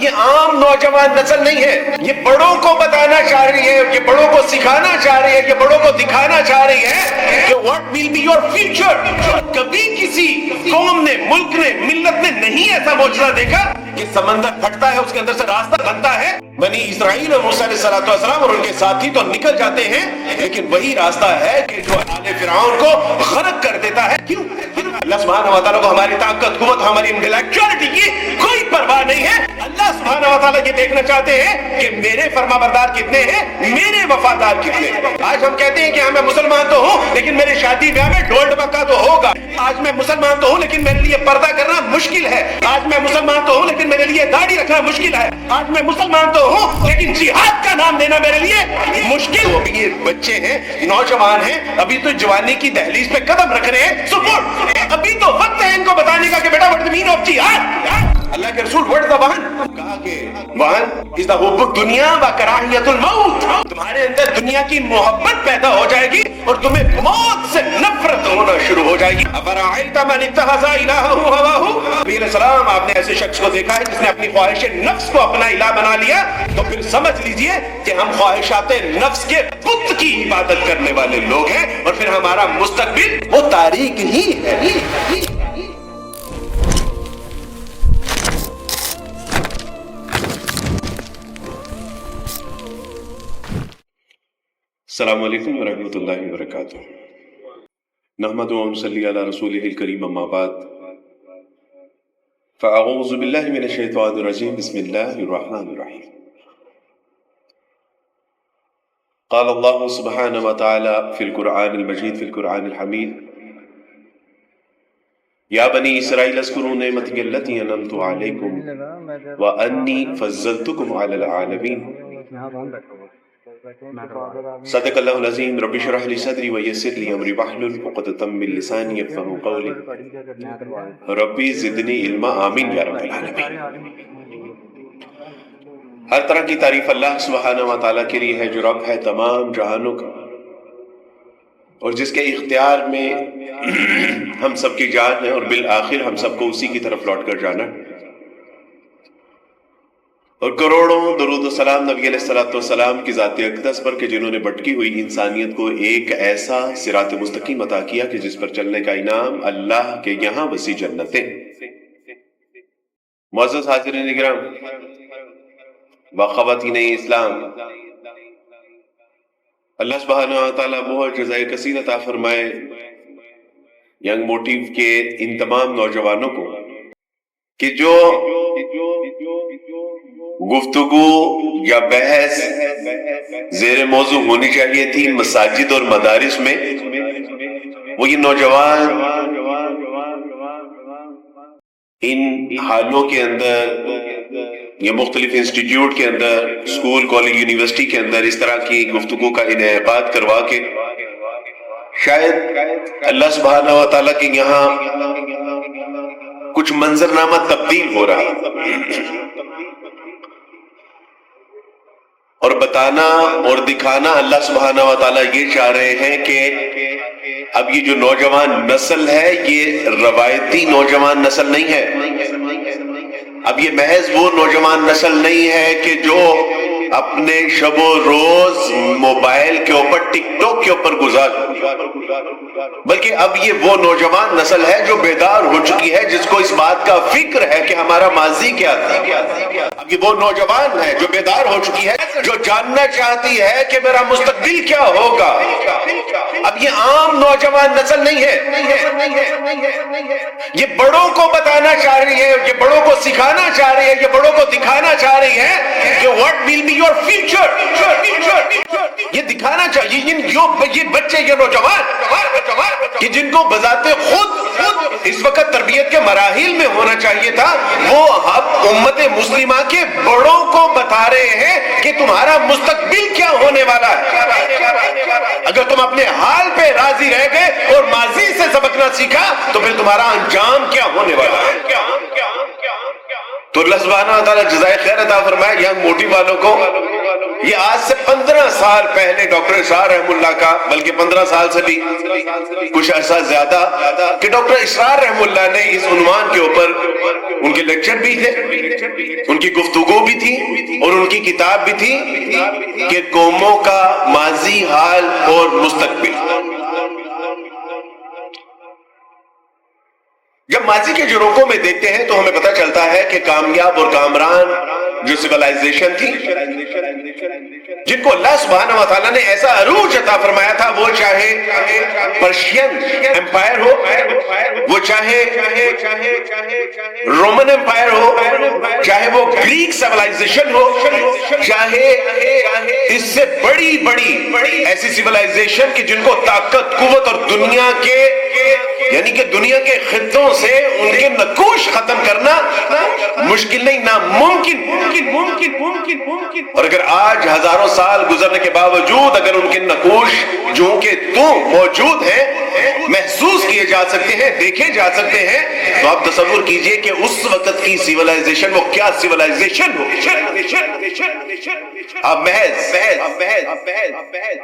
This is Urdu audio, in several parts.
یہ عام نوجوان نسل نہیں ہے، یہ بڑوں کو بتانا چاہ رہی ہے، یہ بڑوں کو سکھانا چاہ رہی ہے، یہ بڑوں کو دکھانا چاہ رہی ہے کہ what will be your future۔ کبھی کسی قوم نے، ملک نے، ملت نے نہیں ایسا معجزہ دیکھا کہ سمندر پھٹتا ہے، اس کے اندر سے راستہ بنتا ہے، بنی اسرائیل اور موسیٰ علیہ السلام اور ان کے ساتھی تو نکل جاتے ہیں، لیکن وہی راستہ ہے کہ جو آل فرعون کو غرق کر دیتا ہے۔ کیوں؟ اللہ سبحانہ وتعالیٰ کو ہماری طاقت، قوت، ہماری انٹلیکچوئلٹی کی کوئی پرواہ نہیں ہے۔ اللہ سبحانہ وتعالیٰ یہ دیکھنا چاہتے ہیں کہ میرے فرما بردار کتنے ہیں، میرے وفادار کتنے ہیں۔ آج ہم کہتے ہیں کہ ہاں میں مسلمان تو ہوں لیکن میرے شادی بیاہ میں ڈھول ڈمکا تو ہوگا۔ آج میں مسلمان تو ہوں لیکن میرے لیے پردہ کرنا مشکل ہے۔ آج میں مسلمان تو ہوں لیکن میرے لیے داڑھی رکھنا مشکل ہے۔ آج میں مسلمان تو ہوں لیکن جہاد کا نام لینا میرے لیے مشکل ہو۔ یہ بچے ہیں، نوجوان ہیں، ابھی تو جوانی کی دہلیز پہ قدم رکھ رہے ہیں، سپورٹ۔ ابھی تو وقت ہے ان کو بتانے کا کہ بیٹا what the meaning of jihad۔ اللہ کے رسول what is the وہن؟ کہا کہ وہن is the حب الدنیا و کراہیت الموت۔ تمہارے اندر دنیا کی محبت پیدا ہو جائے گی اور تمہیں موت سے نفرت ہونا شروع ہو جائے گی۔ افرأیت من اتخذ الہہ ہواہ، نبی علیہ السلام آپ نے ایسے شخص کو دیکھا ہے جس نے اپنی خواہش نفس کو اپنا الہ بنا لیا؟ تو پھر سمجھ لیجئے کہ ہم خواہشات نفس کے بت کی عبادت کرنے والے لوگ ہیں، اور پھر ہمارا مستقبل وہ تاریک ہی ہے۔ السلام علیکم ورحمۃ اللہ وبرکاتہ۔ نحمدہ و نصلی علی رسولہ الکریم، اما بعد، فاعوذ باللہ من الشیطان الرجیم، بسم اللہ الرحمن الرحیم۔ قال اللہ سبحانہ وتعالی فی القرآن المجید، فی القرآن الحمید، یا بنی اسرائیل اذکروا نعمتی التی انعمت علیکم وانی فضلتکم علی العالمین۔ صدق اللہ العظیم۔ رب اشرح لی صدری ویسر لی امری واحلل عقدۃ من لسانی یفقہوا قولی۔ ربی زدنی علما، آمین یا رب العالمین۔ ہر طرح کی تعریف اللہ سبحانہ و تعالیٰ کے لیے ہے جو رب ہے تمام جہانوں کا، اور جس کے اختیار میں ہم سب کی جان ہے، اور بالآخر ہم سب کو اسی کی طرف لوٹ کر جانا ہے۔ اور کروڑوں درود و سلام نبی علیہ السلام کی ذات اقدس پر کہ جنہوں نے بھٹکی ہوئی انسانیت کو ایک ایسا صراط مستقیم عطا کیا کہ جس پر چلنے کا انعام اللہ کے یہاں وسیع جنتیں۔ معزز حاضرین کرام و خواتین اسلام، اللہ سبحانہ و تعالیٰ بہت جزائے کثیر عطا فرمائے ینگ موٹیو کے ان تمام نوجوانوں کو کہ جو گفتگو یا بحث زیر موضوع ہونی چاہیے تھی مساجد اور مدارس میں، وہ یہ نوجوان ان حالوں کے اندر یا مختلف انسٹیٹیوٹ کے اندر، اسکول، کالج، یونیورسٹی کے اندر اس طرح کی گفتگو کا انعقاد کروا کے شاید اللہ سبحانہ و تعالیٰ کے یہاں کچھ منظرنامہ تبدیل ہو رہا، اور بتانا اور دکھانا اللہ سبحانہ و تعالیٰ یہ چاہ رہے ہیں کہ اب یہ جو نوجوان نسل ہے یہ روایتی نوجوان نسل نہیں ہے۔ اب یہ محض وہ نوجوان نسل نہیں ہے کہ جو اپنے شب و روز موبائل کے اوپر، ٹک ٹاک کے اوپر گزار، بلکہ اب یہ وہ نوجوان نسل ہے جو بیدار ہو چکی ہے، جس کو اس بات کا فکر ہے کہ ہمارا ماضی کیا تھا۔ اب یہ وہ نوجوان ہے جو بیدار ہو چکی ہے، جو جاننا چاہتی ہے کہ میرا مستقبل کیا ہوگا۔ اب یہ عام نوجوان نسل نہیں ہے، یہ بڑوں کو بتانا چاہ رہی ہے، یہ بڑوں کو سکھانا چاہ رہی ہے، یہ بڑوں کو دکھانا چاہ رہی ہے کہ what will be your future۔ یہ دکھانا چاہیے یہ بچے، یہ نوجوان کہ جن کو بذات خود اس وقت تربیت کے مراحل میں ہونا چاہیے تھا، وہ اب امت مسلمہ کے بڑوں کو بتا رہے ہیں کہ تمہارا مستقبل کیا ہونے والا ہے۔ اگر تم اپنے حال پہ راضی رہ گئے اور ماضی سے سبق نہ سیکھا تو پھر تمہارا انجام کیا ہونے والا ہے۔ تو اللہ سبحانہ وتعالیٰ جزائے خیر عطا فرمائے یہاں موٹی والوں کو. یہ آج سے 15 سال پہلے ڈاکٹر اسرار رحم اللہ کا، بلکہ 15 سال سے بھی کچھ عرصہ زیادہ، کہ ڈاکٹر اسرار رحم اللہ نے اس عنوان کے اوپر ان کے لیکچر بھی تھے، ان کی گفتگو بھی تھی اور ان کی کتاب بھی تھی کہ قوموں کا ماضی، حال اور مستقبل. جب ماضی کے جروکوں میں دیکھتے ہیں تو ہمیں پتہ چلتا ہے کہ کامیاب اور کامران جو سیولائزیشن تھی، جن کو اللہ سبحانہ و تعالیٰ نے ایسا عروج عطا فرمایا تھا، وہ چاہے پرشین امپائر ہو، وہ چاہے رومن امپائر ہو، چاہے وہ گریک سیولائزیشن ہو، چاہے اس سے بڑی بڑی ایسی سیولائزیشن کہ جن کو طاقت، قوت اور دنیا کے یعنی کہ دنیا کے خطوں سے ان کے نقوش ختم کرنا مشکل نہیں، ناممکن. اور اگر آج ہزاروں سال گزرنے کے باوجود اگر ان کے نقوش جو کہ موجود ہیں، محسوس کیے جا سکتے ہیں، دیکھے جا سکتے ہیں، تو آپ تصور کیجئے کہ اس وقت کی سیولائزیشن وہ کیا سیولائزیشن ہو. اب محض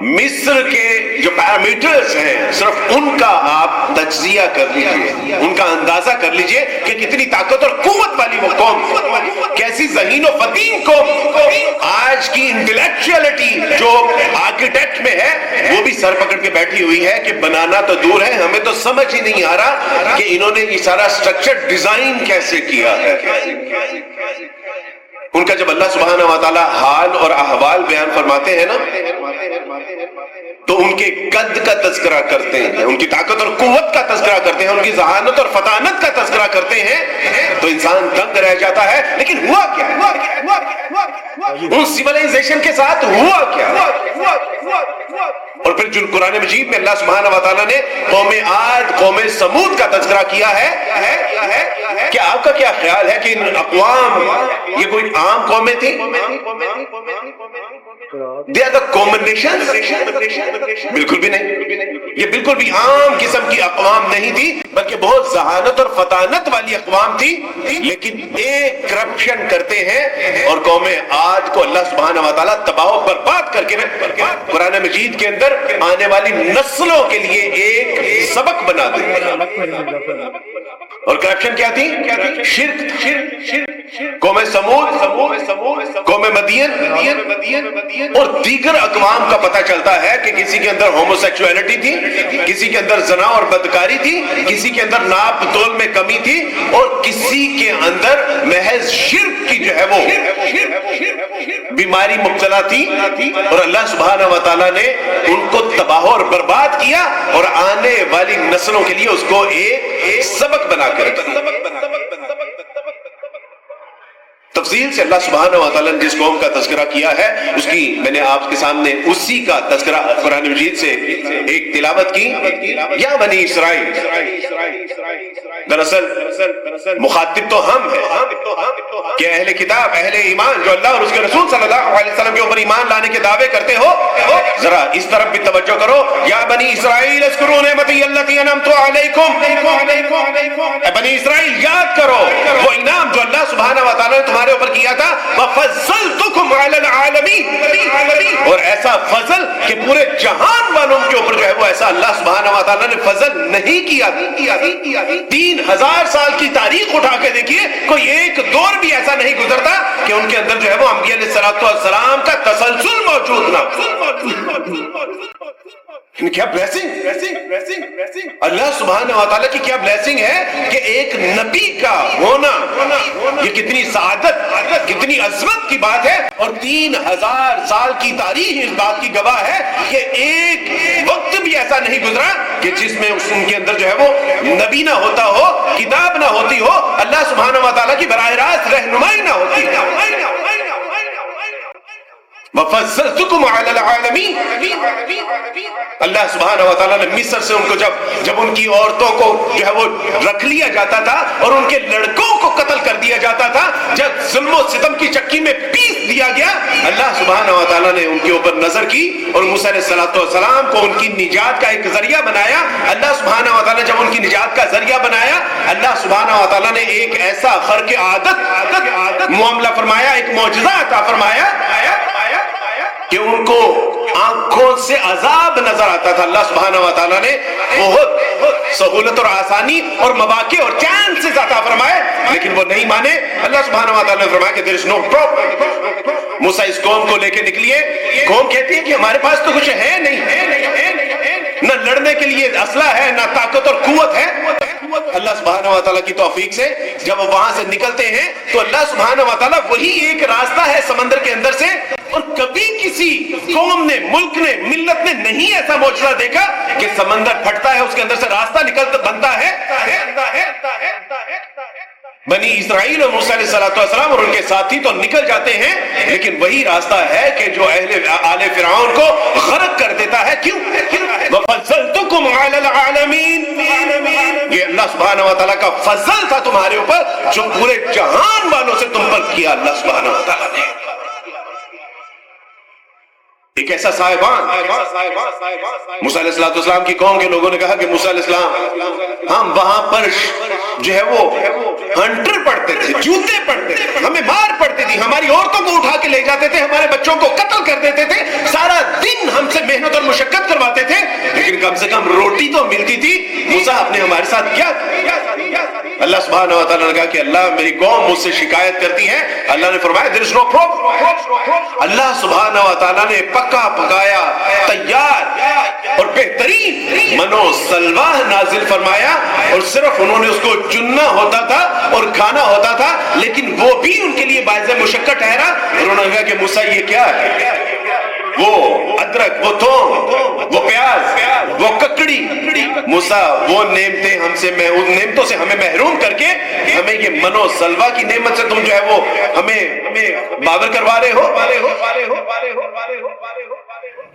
مصر کے جو پیرامیٹرز ہیں صرف ان کا آپ تجزیہ کر لیجئے، ان کا اندازہ کر لیجئے کہ کتنی طاقت اور قوت والی وہ قوم، کیسی ذہین و فطین قوم. آج کی انٹلیکچولیٹی جو آرکیٹیکٹ میں ہے وہ بھی سر پکڑ کے بیٹھی ہوئی ہے کہ بنانا تو دور ہے، ہمیں تو سمجھ ہی نہیں آ رہا کہ انہوں نے یہ سارا سٹرکچر ڈیزائن کیسے کیا ہے. ان کا جب اللہ سبحانہ و تعالیٰ حال اور احوال بیان فرماتے ہیں نا تو ان کے قد کا تذکرہ کرتے ہیں، ان کی طاقت اور قوت کا تذکرہ کرتے ہیں، ان کی ذہانت اور فطانت کا تذکرہ کرتے ہیں تو انسان دنگ رہ جاتا ہے. لیکن ہوا کیا؟ ان سیولائزیشن کے ساتھ ہوا کیا؟ اور پھر جو قرآن مجید میں اللہ سبحانہ و تعالیٰ نے قوم عاد، قوم سمود کا تذکرہ کیا ہے، کہ آپ کا کیا خیال ہے کہ ان اقوام یہ کوئی عام قومیں تھیں؟ They are the common nations. بالکل بھی نہیں، یہ بالکل بھی عام قسم کی اقوام نہیں تھی، بلکہ بہت ذہانت اور فطانت والی اقوام تھی. لیکن ایک کرپشن کرتے ہیں اور قوم عاد کو اللہ سبحانہ و تعالیٰ تباہ و برباد کر کے قرآن مجید کے اندر آنے والی نسلوں کے لیے ایک سبق بنا دیتے. اور کرپشن کیا تھی؟ شرک. قوم سمود، قوم مدین اور دیگر اقوام کا پتہ چلتا ہے کہ کسی کے اندر ہومو سیکسولیٹی تھی، کسی کے اندر زنا اور بدکاری تھی، کسی کے اندر ناپ تول میں کمی تھی اور کسی کے اندر محض شرک کی جو ہے وہ بیماری مبتلا تھی. اور اللہ سبحانہ و تعالیٰ نے ان کو تباہ اور برباد کیا اور آنے والی نسلوں کے لیے اس کو ایک سبق بنا کر تفصیل سے اللہ سبحانہ و تعالیٰ نے جس قوم کا تذکرہ کیا ہے اس کی میں نے آپ کے سامنے اسی کا تذکرہ قرآن مجید سے ایک تلاوت کی. یا بنی اسرائیل، دراصل مخاطب تو ہم ہیں کہ اہل کتاب، اہل ایمان جو اللہ اور اس کے رسول صلی اللہ علیہ وسلم کے اوپر ایمان لانے کے دعوے کرتے ہو، ذرا اس طرف بھی توجہ کرو. یا بنی اسرائیل اذکروا نعمتی التی انعمت علیکم، اے بنی اسرائیل یاد کرو وہ انعام جو اللہ سبحانہ و تعالیٰ نے تمہارے اوپر کیا تھا. وَفَضَّلْتُكُمْ عَلَى الْعَالَمِينَ، اور ایسا فضل کہ پورے جہان والوں کے اوپر جو ہے وہ ایسا اللہ سبحانہ و تعالیٰ نے فضل نہیں کیا. 3000 سال کی تاریخ اٹھا کے دیکھیے، کوئی ایک دور بھی ایسا نہیں گزرتا کہ ان کے اندر جو ہے وہ انبیاء علیہ السلام کا تسلسل موجود نہ. کیا بلیسنگ، اللہ سبحانہ و تعالیٰ کی کیا بلیسنگ ہے کہ ایک نبی کا ہونا یہ کتنی سعادت، کتنی عظمت کی بات ہے. اور 3000 سال کی تاریخ اس بات کی گواہ ہے کہ ایک وقت بھی ایسا نہیں گزرا کہ جس میں ان کے اندر جو ہے وہ نبی نہ ہوتا ہو، کتاب نہ ہوتی ہو، اللہ سبحانہ و تعالیٰ کی براہ راست رہنمائی نہ ہوتی. وَفَضَّلْتُكُمْ عَلَى الْعَالَمِينَ، اللہ سبحانہ و تعالیٰ نے مصر سے ان کو جب ان کی عورتوں کو جو ہے وہ رکھ لیا جاتا تھا اور ان کے لڑکوں کو قتل کر دیا جاتا تھا، جب ظلم و ستم کی چکی میں پیس دیا گیا، اللہ سبحانہ سبحانہ و تعالیٰ نے ان کے اوپر نظر کی اور موسیٰ علیہ السلام کو ان کی نجات کا ایک ذریعہ بنایا. اللہ سبحانہ و تعالیٰ جب ان کی نجات کا ذریعہ بنایا, اللہ سبحانہ و تعالیٰ نے ایک ایسا خرق عادت معاملہ فرمایا, ایک معجزہ عطا فرمایا کہ ان کو آنکھوں سے عذاب نظر آتا تھا. اللہ سبحانہ و تعالیٰ نے بہت سہولت اور آسانی اور مواقع اور چانسز عطا فرمائے, لیکن وہ نہیں مانے. اللہ سبحانہ و تعالیٰ نے فرمایا کہ there is no problem. موسیٰ اس قوم کو لے کے نکلیے. قوم کہتی ہے کہ ہمارے پاس تو کچھ ہے نہیں, نہ لڑنے کے لیے اسلحہ ہے, نہ طاقت اور قوت ہے. اللہ سبحانہ و تعالیٰ کی توفیق سے جب وہ وہاں سے نکلتے ہیں تو اللہ سبحانہ و تعالیٰ وہی ایک راستہ ہے سمندر کے اندر سے, اور کبھی کسی قوم نے, ملک نے, ملت نے نہیں ایسا معجزہ دیکھا کہ سمندر پھٹتا ہے, اس کے اندر سے راستہ نکلتا بنتا ہے. بنی اسرائیل اور موسیٰ علیہ السلام اور ان کے ساتھی تو نکل جاتے ہیں, لیکن وہی راستہ ہے کہ جو آل فرعون کو غرق کر دیتا ہے. کیوں؟ وَفَضَّلْتُكُمْ عَلَى الْعَالَمِينَ. یہ اللہ سبحانہ و تعالیٰ کا فضل تھا تمہارے اوپر جو پورے جہان والوں سے تم پر کیا اللہ سبحانہ و تعالیٰ نے. ایک ایسا صاحبان موسیٰ علیہ السلام کی قوم کے لوگوں نے کہا کہ موسیٰ علیہ السلام, ہم وہاں پر جو ہے وہ ہنٹر پڑتے تھے, جوتے پڑتے تھے, ہمیں مار پڑتی تھی, ہماری عورتوں کو اٹھا کے لے جاتے تھے, ہمارے بچوں کو قتل کر دیتے تھے, سارا دن ہم سے محنت اور مشقت کرواتے تھے, لیکن کم سے کم روٹی تو ملتی تھی. موسیٰ آپ نے ہمارے ساتھ کیا؟ اللہ سبحانہ و تعالیٰ نے کہا کہ اللہ میری قوم مجھ سے شکایت کرتی ہے. اللہ نے فرمایا there is no problem. اللہ سبحانہ و تعالیٰ نے پکا پکایا تیار اور بہترین منو سلوہ نازل فرمایا, اور صرف انہوں نے اس کو چننا ہوتا تھا اور کھانا ہوتا تھا, لیکن وہ بھی ان کے لیے باعث مشقت ٹھہرا. انہوں نے کہا کہ موسیٰ یہ کیا ہے؟ وہ ادرک, وہ تھوم, وہ پیاز, وہ ککڑی. موسیٰ وہ نعمتیں ہم سے, ان نعمتوں سے ہمیں محروم کر کے ہمیں یہ منو سلوہ کی نعمت سے تم جو ہے وہ ہمیں باور کروا رہے ہو.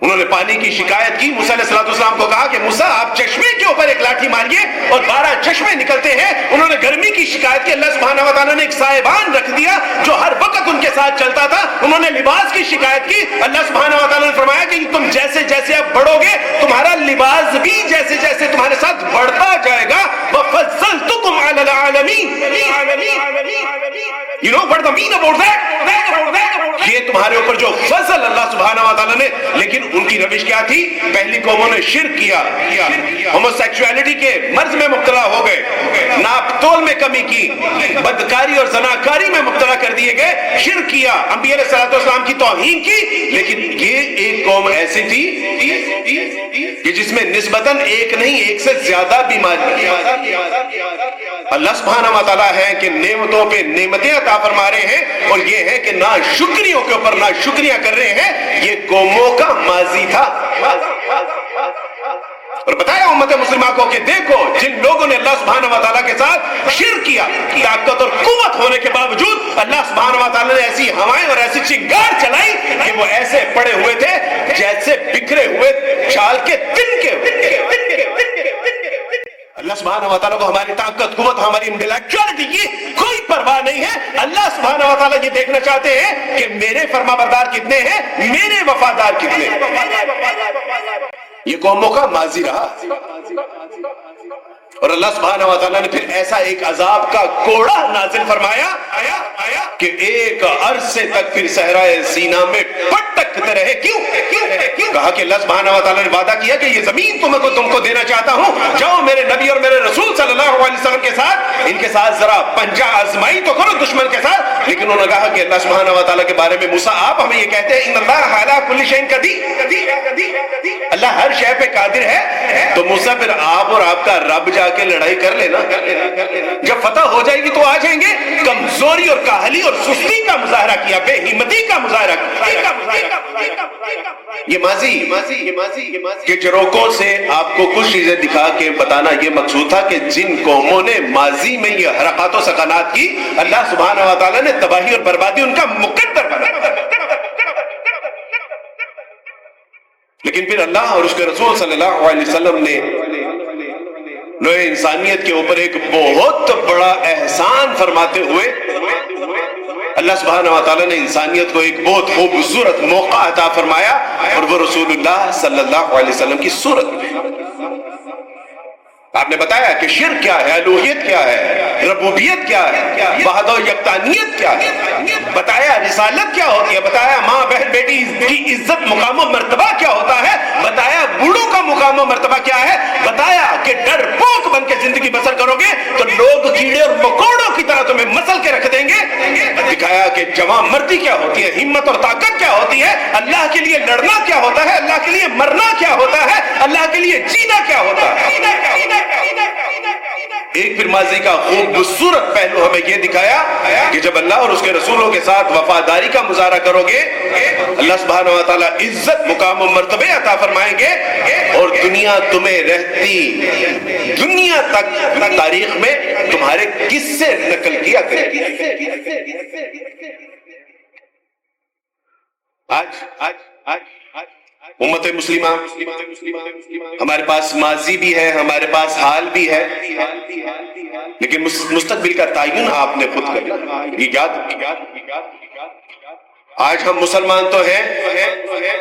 انہوں نے پانی کی شکایت کی. موسیٰ علیہ السلام کو کہا کہ موسیٰ آپ چشمے کے اوپر ایک لاٹھی ماریے اور 12 چشمے نکلتے ہیں. انہوں نے گرمی کی شکایت کی. اللہ سبحانہ و تعالیٰ نے ایک صاحبان رکھ دیا جو ہر وقت ان کے ساتھ چلتا تھا. انہوں نے لباس کی شکایت کی. اللہ سبحانہ و تعالیٰ نے فرمایا کہ تم جیسے جیسے اب بڑھو گے تمہارا لباس بھی جیسے جیسے تمہارے ساتھ بڑھتا جائے گا. وَفَضَّلْتُكُمْ عَلَى الْعَالَمِينَ. You know what the mean about that? یہ تمہارے اوپر جو فضل اللہ سبحانہ و تعالیٰ نے. لیکن ان کی روش کیا تھی؟ پہلی قوموں نے شرک کیا, ہوموسیکسولیٹی کے مرض میں مبتلا ہو گئے, ناپ تول میں کمی کی, بدکاری اور زناکاری میں مبتلا کر دیے گئے, شرک کیا, انبیاء علیہ السلام کی توہین کی. لیکن یہ ایک قوم ایسی تھی کہ جس میں نسبتاً ایک نہیں ایک سے زیادہ بیماری. اللہ سبحانہ و تعالیٰ ہے کہ نعمتوں پہ نعمتیں عطا فرما رہے ہیں, اور یہ ہے کہ ناشکریوں کے اوپر ناشکریاں کر رہے ہیں. یہ قوموں کا ماضی تھا. اور بتایا امت مسلمہ کو کہ دیکھو جن لوگوں نے اللہ سبحانہ و تعالیٰ کے ساتھ شرک کیا, طاقت اور قوت ہونے کے باوجود اللہ سبحانہ و تعالیٰ نے ایسی ہوائیں اور ایسی چنگار چلائی کہ وہ ایسے پڑے ہوئے تھے جیسے بکھرے ہوئے چھال کے تن کے. اللہ سبحانہ و تعالیٰ کو ہماری طاقت, قوت, ہماری انٹلیکچوئلٹی کی کوئی پرواہ نہیں ہے. اللہ سبحانہ و تعالیٰ یہ دیکھنا چاہتے ہیں کہ میرے فرما بردار کتنے ہیں, میرے وفادار کتنے ہیں. یہ قوموں کا ماضی رہا. اور اللہ سبحانہ و تعالیٰ نے پھر ایسا ایک عذاب کا کوڑا نازل فرمایا کہ ایک عرصے تک پھر صحرائے سینا میں بھٹکتے رہے. کیوں؟ کہا کہ اللہ سبحانہ و تعالیٰ نے وعدہ کیا کہ یہ زمین تم کو دینا چاہتا ہوں, جاؤ میرے نبی اور میرے رسول صلی اللہ علیہ وسلم کے ساتھ, ان کے ساتھ ذرا پنجہ آزمائی تو کرو دشمن کے ساتھ. لیکن انہوں نے کہا کہ اللہ سبحانہ و تعالیٰ کے بارے میں موسیٰ آپ ہمیں یہ کہتے ہیں ان اللہ علی کل شیء قدیر, اللہ ہر شے پہ قادر ہے. تو موسیٰ پھر آپ اور آپ کا رب جا کے لڑائی کر لینا, جب فتح ہو جائے گی تو آ جائیں گے. کمزوری اور کاہلی اور سستی کا مظاہرہ کیا, بے ہمتی کا مظاہرہ کیا. یہ ماضی کے چروکوں سے آپ کو کچھ چیزیں دکھا کے بتانا یہ مقصود تھا کہ جن قوموں نے ماضی میں یہ حرکات و سکنات کی, اللہ سبحانہ و تعالیٰ نے تباہی اور بربادی ان کا مقدر بنا. لیکن پھر اللہ اور اس کے رسول صلی اللہ علیہ وسلم نے نوع انسانیت کے اوپر ایک بہت بڑا احسان فرماتے ہوئے اللہ سبحانہ و تعالیٰ نے انسانیت کو ایک بہت خوبصورت موقع عطا فرمایا، اور وہ رسول اللہ صلی اللہ علیہ وسلم کی صورت میں آپ نے بتایا کہ شرک کیا ہے، الوہیت کیا ہے، ربوبیت کیا ہے، وحدت و یکتانیت کیا ہے، بتایا رسالت کیا ہوتی ہے، بتایا ماں بہن بیٹی کی عزت مقام و مرتبہ کیا ہوتا ہے، بتایا بوڑھوں کا مقام و مرتبہ کیا ہے، بتایا کہ ڈر پوک بن کے زندگی بسر کرو گے تو لوگ کیڑے اور مکوڑوں کی طرح تمہیں مسل کے رکھ دیں گے، دکھایا کہ جوان مردی کیا ہوتی ہے، ہمت اور طاقت کیا ہوتی ہے، اللہ کے لیے لڑنا کیا ہوتا ہے، اللہ کے لیے مرنا کیا ہوتا ہے، اللہ کے لیے جینا کیا ہوتا ہے۔ ایک پھر ماضی کا خوبصورت پہلو ہمیں یہ دکھایا کہ جب اللہ اور اس کے رسولوں کے ساتھ وفاداری کا مظاہرہ کرو گے، اللہ سبحانہ و تعالیٰ عزت مقام و مرتبے عطا فرمائیں گے، اور دنیا تمہیں رہتی دنیا تک تاریخ میں تمہارے قصے نقل کیا کرے گی۔ آج امت مسلمہ ہمارے پاس ماضی بھی ہے، ہمارے پاس حال بھی ہے، لیکن مستقبل کا تعین آپ نے خود کر لیا۔ یہ یاد، آج ہم مسلمان تو ہیں،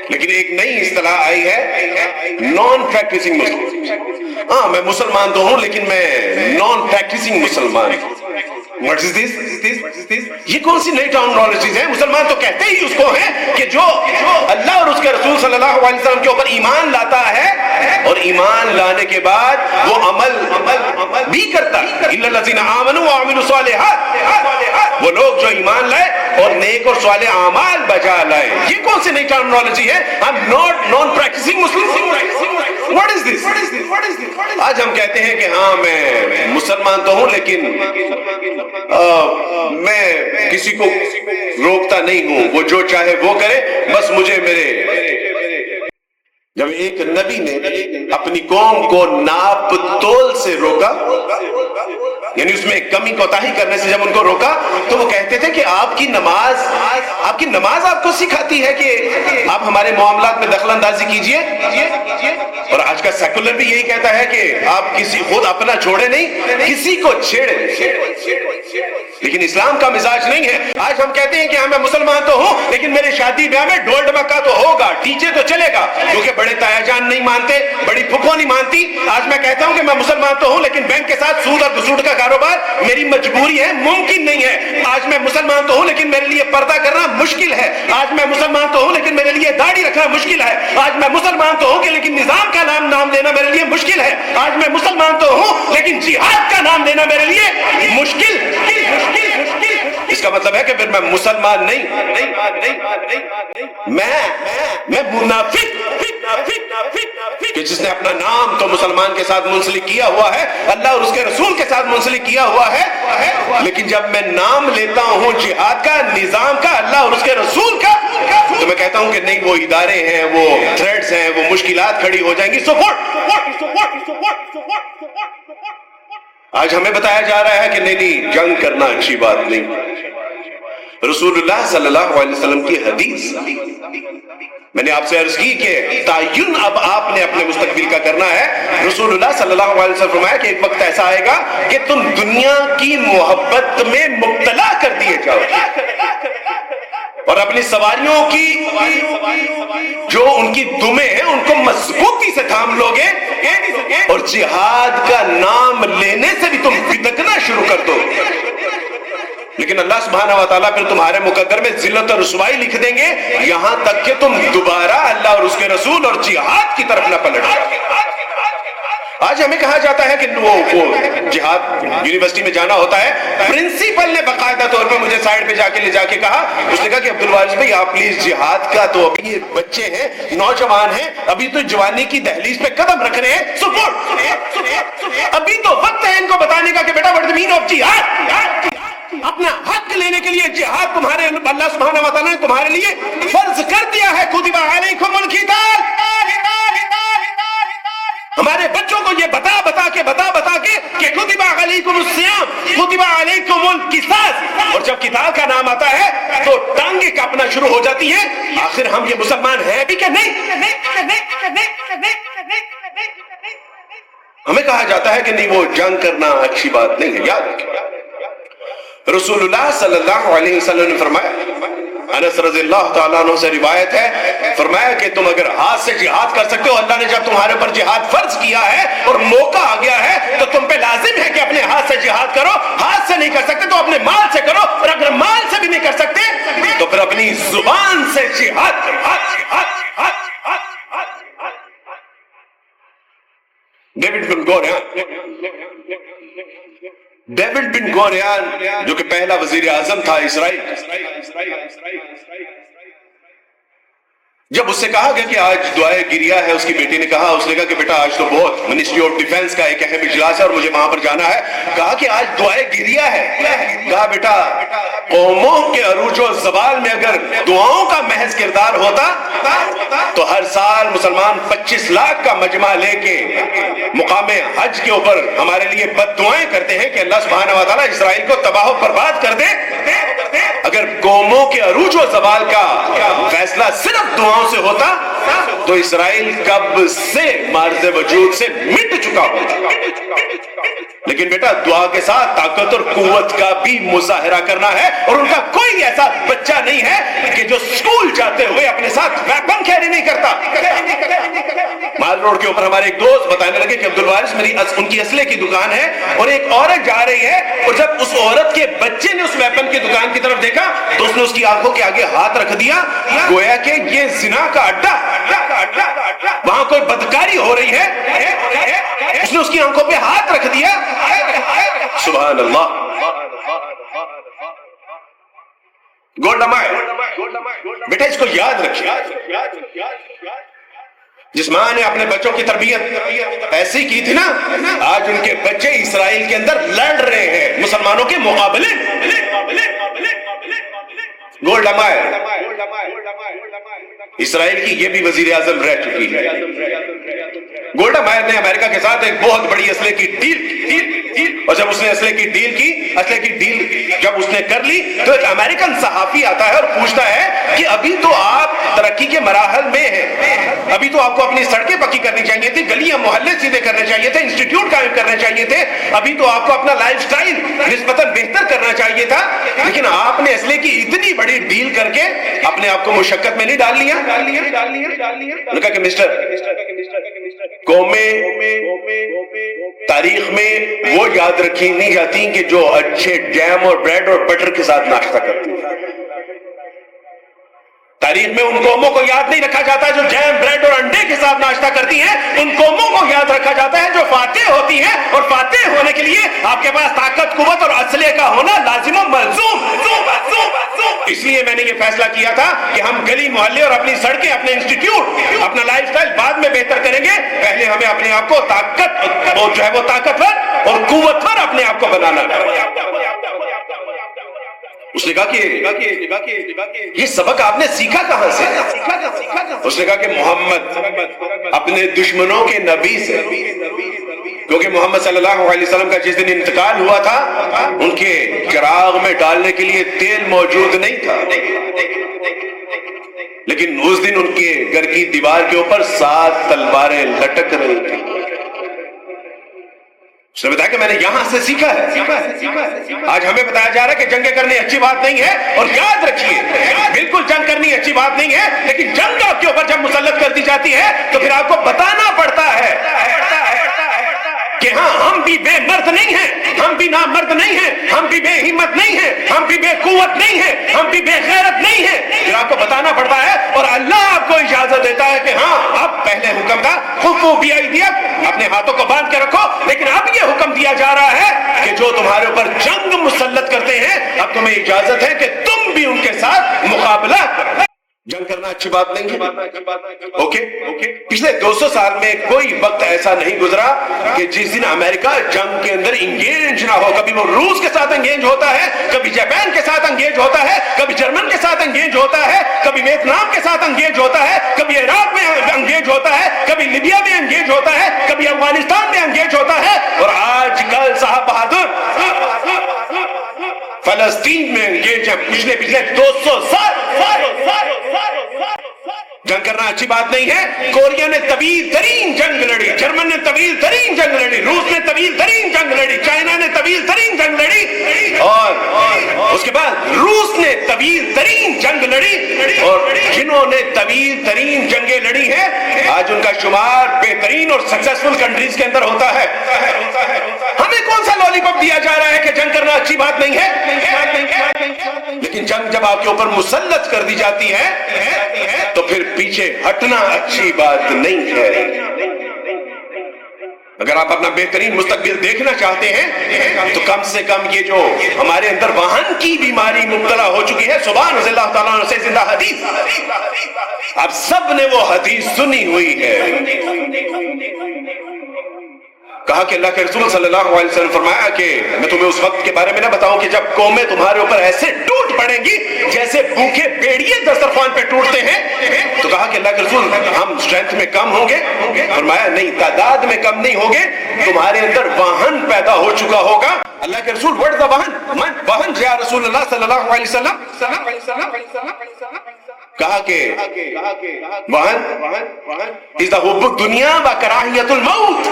لیکن ایک نئی اصطلاح آئی ہے نان پریکٹسنگ مسلم۔ ہاں میں مسلمان تو ہوں، لیکن میں نان پریکٹسنگ مسلمان ہوں۔ What is this? یہ کون سی نئی ٹرمینالوجیز ہیں؟ مسلمان تو کہتے ہی اس کو ہیں کہ جو اللہ اور اس کے رسول صلی اللہ علیہ وسلم کے اوپر ایمان لاتا ہے، اور ایمان لانے کے بعد وہ عمل بھی کرتا ہے۔ اِلَّا الَّذِينَ آمَنُوا وَعَمِلُوا الصَّالِحَاتِ، وہ لوگ جو ایمان لائے اور نیک اور صالح اعمال بجا لائے۔ یہ کون سی نئی ٹرمینالوجی ہے؟ I'm not non-practicing Muslim. What is this? آج ہم کہتے ہیں کہ ہاں میں مسلمان تو ہوں، لیکن میں کسی کو روکتا نہیں ہوں، وہ جو چاہے وہ کرے، بس مجھے میرے۔ جب ایک نبی نے اپنی قوم کو ناپ تول سے روکا، یعنی اس میں کمی کوتاہی کرنے سے جب ان کو روکا، تو وہ کہتے تھے کہ آپ کی نماز آپ کو سکھاتی ہے کہ آپ ہمارے معاملات میں دخل اندازی کیجئے۔ اور آج کا سیکولر بھی یہی کہتا ہے کہ آپ خود اپنا چھوڑے نہیں، کسی کو چھیڑے۔ لیکن اسلام کا مزاج نہیں ہے۔ آج ہم کہتے ہیں کہ ہاں میں مسلمان تو ہوں، لیکن میرے شادی بیاہ میں ڈھول ڈمکا تو ہوگا، ڈی جے تو چلے گا، کیونکہ بڑے تایا جان نہیں مانتے، بڑی پھپھو نہیں مانتی۔ آج میں کہتا ہوں کہ میں مسلمان تو ہوں، لیکن بینک کے ساتھ سود اور گھسوٹ کا کاروبار میری مجبوری ہے، ممکن نہیں ہے۔ آج میں مسلمان تو ہوں، لیکن میرے لیے پردہ کرنا مشکل ہے۔ آج میں مسلمان تو ہوں، لیکن میرے لیے داڑھی رکھنا مشکل ہے۔ آج میں مسلمان تو ہوں، لیکن نظام کا نام لینا میرے لیے مشکل ہے۔ آج میں مسلمان تو ہوں، لیکن جہاد کا نام لینا میرے لیے مشکل۔ اس کا مطلب ہے کہ پھر میں مسلمان نہیں، میں منافق، کہ جس نے اپنا نام تو مسلمان کے ساتھ منسلک کیا ہوا ہے، اللہ اور اس کے رسول کے ساتھ منسلک کیا ہوا ہے، لیکن جب میں نام لیتا ہوں جہاد کا، نظام کا، اللہ اور اس کے رسول کا، تو میں کہتا ہوں کہ نہیں، وہ ادارے ہیں، وہ تھریڈز ہیں، وہ مشکلات کھڑی ہو جائیں گی۔ آج ہمیں بتایا جا رہا ہے کہ نہیں، جنگ کرنا اچھی بات نہیں۔ رسول اللہ صلی اللہ علیہ وسلم کی حدیث، میں نے آپ سے عرض کی کہ تعین اب آپ نے اپنے مستقبل کا کرنا ہے۔ رسول اللہ صلی اللہ علیہ وسلم فرمایا کہ ایک وقت ایسا آئے گا کہ تم دنیا کی محبت میں مبتلا کر دیے جاؤ گے، اور اپنی سواریوں کی جو ان کی دمیں ہیں ان کو مضبوطی سے تھام لو گے، اور جہاد کا نام لینے سے بھی تم بدکنا شروع کر دو۔ لیکن اللہ سبحانہ و تعالیٰ پھر تمہارے مقدر میں ذلت اور رسوائی لکھ دیں گے، یہاں تک کہ تم دوبارہ اللہ اور اس کے رسول اور جہاد کی طرف نہ پلٹ جاؤ۔ آج ہمیں کہا جاتا ہے کہ وہ جہاد یونیورسٹی میں جانا ہوتا ہے، پرنسپل نے باقاعدہ طور پر مجھے سائڈ پہ لے جا کے کہا، اس نے کہا کہ عبدالوارث بھائی آپ پلیز جہاد کا تو ابھی یہ بچے ہیں، نوجوان ہیں، ابھی تو جوانی کی دہلیز پہ قدم رکھ رہے ہیں، سپورٹ، ابھی تو وقت ہے ان کو بتانے کا کہ بیٹا واٹ از مین آف جہاد۔ اپنا حق لینے کے لیے جہاد تمہارے اللہ سبحانہ و تعالیٰ نے تمہارے لیے فرض کر دیا ہے۔ کتب علیکم القتال، ہمارے بچوں کو یہ بتا بتا کے کہ کتب علیکم الصیام، کتب علیکم القصاص، اور جب قتال کا نام آتا ہے تو ٹانگیں کاپنا شروع ہو جاتی ہیں۔ آخر ہم یہ مسلمان ہیں بھی کہ نہیں؟ ہمیں کہا جاتا ہے کہ نہیں، وہ جنگ کرنا اچھی بات نہیں ہے۔ یاد رکھیں، رسول اللہ صلی اللہ علیہ وسلم نے فرمایا، انس رضی اللہ تعالیٰ عنہ سے روایت ہے، فرمایا کہ تم اگر ہاتھ سے جہاد کر سکتے ہو، اللہ نے جب تمہارے اوپر جہاد فرض کیا ہے اور موقع آ گیا ہے تو تم پہ لازم ہے کہ اپنے ہاتھ سے جہاد کرو۔ ہاتھ سے نہیں کر سکتے تو اپنے مال سے کرو، اور اگر مال سے بھی نہیں کر سکتے تو پھر اپنی زبان سے جہاد کرو۔ ڈیوڈ بن گوریان جو کہ پہلا وزیر اعظم تھا اسرائیل، جب اس سے کہا گیا کہ آج دعائے گریہ ہے، اس کی بیٹی نے کہا، اس نے کہا کہ بیٹا آج تو بہت منسٹری آف ڈیفنس کا ایک اہم اجلاس ہے اور مجھے وہاں پر جانا ہے۔ کہا کہ آج دعائے گریہ ہے۔ کہا بیٹا قوموں کے عروج و زوال میں اگر دعاؤں کا محض کردار ہوتا تو ہر سال مسلمان 25 لاکھ کا مجمع لے کے مقام حج کے اوپر ہمارے لیے بد دعائیں کرتے ہیں کہ اللہ سبحانہ و تعالیٰ اسرائیل کو تباہ و برباد کر دے۔ اگر قوموں کے عروج و زوال کا فیصلہ صرف دعاؤں سے ہوتا تو اسرائیل کب سے مارز وجود سے مٹ چکا ہوتا۔ لیکن بیٹا دعا کے ساتھ طاقت اور قوت کا بھی مظاہرہ کرنا ہے، اور ان کا کوئی ایسا بچہ نہیں ہے کہ جو اسکول جاتے ہوئے اپنے ساتھ ویپن کیری نہیں کرتا۔ مال روڈ کے اوپر ہمارے ایک دوست بتانے لگے کہ عبدالوارث ان کی اسلحے کی دکان ہے اور ایک عورت جا رہی ہے، اور جب اس عورت کے بچے نے اس ویپن کی دکان کی طرف دیکھا تو اس نے اس کی آنکھوں کے آگے ہاتھ رکھ دیا، گویا کہ یہ زنا کا اڈا، وہاں کوئی بدکاری ہو رہی ہے، اس نے اس کی آنکھوں پہ ہاتھ رکھ دیا۔ سبحان اللہ۔ گولڈا مائر، بیٹا اس کو یاد رکھیے، جس ماں نے اپنے بچوں کی تربیت ایسی کی تھی نا، آج ان کے بچے اسرائیل کے اندر لڑ رہے ہیں مسلمانوں کے مقابلے۔ گولڈا مائر اسرائیل کی یہ بھی وزیر اعظم رہ چکی ہے۔ گولڈا مائر نے امریکہ کے ساتھ ایک بہت بڑی اسلحے کی ڈیل کی، اور جب اس نے اسلحے کی ڈیل جب اس نے کر لی تو ایک امریکن صحافی آتا ہے اور پوچھتا ہے کہ ابھی تو آپ ترقی کے مراحل میں ہیں، ابھی تو آپ کو اپنی سڑکیں پکی کرنی چاہیے تھی، گلیاں محلے سیدھے کرنے چاہیے تھے، انسٹیٹیوٹ قائم کرنے چاہیے تھے، ابھی تو آپ کو اپنا لائف سٹائل نسبتاً بہتر کرنا چاہیے تھا، لیکن آپ نے اسلحے کی اتنی بڑی ڈیل کر کے اپنے آپ کو مشقت میں نہیں ڈال لیا۔ انہوں نے کہا کہ مسٹر، قومیں تاریخ میں وہ یاد رکھی نہیں جاتی کہ جو اچھے جیم اور بریڈ اور بٹر کے ساتھ ناشتہ کرتی ہیں۔ تاریخ میں ان قوموں کو یاد نہیں رکھا جاتا جو جیم بریڈ اور انڈے کے ساتھ ناشتہ کرتی ہیں، ان قوموں کو یاد رکھا جاتا ہے جو فاتح ہوتی ہیں، اور فاتح ہونے کے لیے آپ کے پاس طاقت، قوت اور اسلحے کا ہونا لازم و ملزوم۔ اس لیے میں نے یہ فیصلہ کیا تھا کہ ہم گلی محلے اور اپنی سڑکیں، اپنے انسٹیٹیوٹ، اپنا لائف سٹائل بعد میں بہتر کریں گے، پہلے ہمیں اپنے آپ کو طاقتور اور قوتور اپنے آپ کو بنانا ہے۔ اس نے کہا کہ یہ سبق آپ نے سیکھا کہاں سے؟ اس نے کہا کہ محمد اپنے دشمنوں کے نبی سے، کیونکہ محمد صلی اللہ علیہ وسلم کا جس دن انتقال ہوا تھا ان کے چراغ میں ڈالنے کے لیے تیل موجود نہیں تھا، لیکن اس دن ان کے گھر کی دیوار کے اوپر 7 تلواریں لٹک رہی تھیں۔ اس نے بتایا کہ میں نے یہاں سے سیکھا ہے۔ آج ہمیں بتایا جا رہا ہے کہ جنگیں کرنی اچھی بات نہیں ہے، اور یاد رکھیے بالکل جنگ کرنی اچھی بات نہیں ہے، لیکن جنگ آپ کے اوپر جب مسلط کر دی جاتی ہے تو پھر آپ کو بتانا پڑتا ہے کہ ہاں ہم بھی بے مرد نہیں ہیں، ہم بھی نامرد نہیں ہیں، ہم بھی بے ہمت نہیں ہیں، ہم بھی بے قوت نہیں ہیں، ہم بھی بے غیرت نہیں ہیں۔ پھر آپ کو بتانا پڑتا ہے، اور اللہ آپ کو اجازت دیتا ہے کہ ہاں اب پہلے حکم تھا خفوا بأیدیکم، اپنے ہاتھوں کو باندھ کے رکھو، لیکن اب یہ حکم دیا جا رہا ہے کہ جو تمہارے اوپر جنگ مسلط کرتے ہیں اب تمہیں اجازت ہے کہ تم بھی ان کے ساتھ مقابلہ کرو۔ جنگ کرنا اچھی بات نہیں ہے، اوکے۔ پچھلے 200 سال میں کوئی وقت ایسا نہیں گزرا کہ جس دن امریکہ جنگ کے اندر انگیج نہ ہو۔ کبھی وہ روس کے ساتھ انگیج ہوتا ہے، کبھی جاپان کے ساتھ انگیج ہوتا ہے، کبھی جرمن کے ساتھ انگیج ہوتا ہے، کبھی ویتنام کے ساتھ انگیج ہوتا ہے، کبھی عراق میں انگیج ہوتا ہے، کبھی لیبیا میں انگیج ہوتا ہے، کبھی افغانستان میں انگیج ہوتا ہے، اور آج کل صاحب بہادر فلسطین میں انگیج ہے۔ پچھلے 200 سال جنگ کرنا اچھی بات نہیں ہے. کوریا نے طویل ترین جنگ لڑی, جرمن نے طویل ترین جنگ لڑی, روس نے طویل ترین جنگ لڑی, چائنا نے طویل ترین جنگ لڑی, اور اس کے بعد روس نے طویل ترین جنگ لڑی, اور جنہوں نے طویل ترین جنگیں لڑی ہیں آج ان کا شمار بہترین اور سکسیسفل کنٹریز کے اندر ہوتا ہے. ہمیں کون سا لالی پاپ دیا جا رہا ہے کہ جنگ کرنا اچھی بات نہیں ہے؟ لیکن جنگ جب آپ کے اوپر مسلط کر دی جاتی ہے تو پھر پیچھے ہٹنا اچھی بات نہیں ہے. اگر آپ اپنا بہترین مستقبل دیکھنا چاہتے ہیں تو کم سے کم یہ جو ہمارے اندر واہن کی بیماری مبتلا ہو چکی ہے, سبحان رضی اللہ تعالیٰ عنہ سے زندہ حدیث, آپ سب نے وہ حدیث سنی ہوئی ہے. کہا کہ اللہ کے رسول صلی اللہ علیہ وسلم فرمایا کہ میں تمہیں اس وقت کے بارے میں نہ بتاؤں کہ جب قومیں تمہارے اوپر ایسے ٹوٹ پڑیں گی جیسے بھوکے بھیڑیے دسترخوان پہ ٹوٹتے ہیں. تو کہا کہ اللہ کے رسول ہم اسٹرینتھ میں کم ہوں گے؟ فرمایا نہیں, تعداد میں کم نہیں ہوگے, تمہارے اندر واہن پیدا ہو چکا ہوگا. اللہ کے رسول what is the واہن یا رسول اللہ صلی اللہ علیہ وسلم؟ کہا کہ اذا حب الدنیا و کراہیت الموت,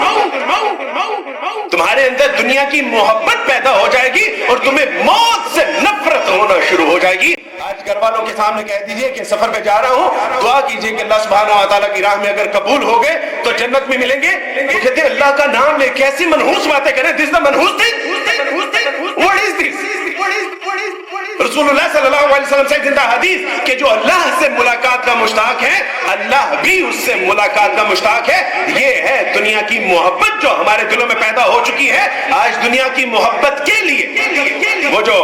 تمہارے اندر دنیا کی محبت پیدا ہو جائے گی اور تمہیں موت سے نفرت ہونا شروع ہو جائے گی. آج گھر والوں کے سامنے کہہ دیجئے کہ سفر پہ جا رہا ہوں, دعا کیجئے کہ اللہ سبحانہ و تعالیٰ کی راہ میں اگر قبول ہو گئے تو جنت میں ملیں گے. وہ کہتے ہیں اللہ کا نام لے کیسی منحوس باتیں کریں, دس دا منحوس تھنگ, what is this? رسول اللہ صلی اللہ علیہ وسلم سے زندہ حدیث کہ جو اللہ سے ملاقات کا مشتاق ہے اللہ بھی اس سے ملاقات کا مشتاق ہے. یہ ہے دنیا کی محبت جو ہمارے دلوں میں پیدا ہو چکی ہے. آج دنیا کی محبت کے لیے وہ جو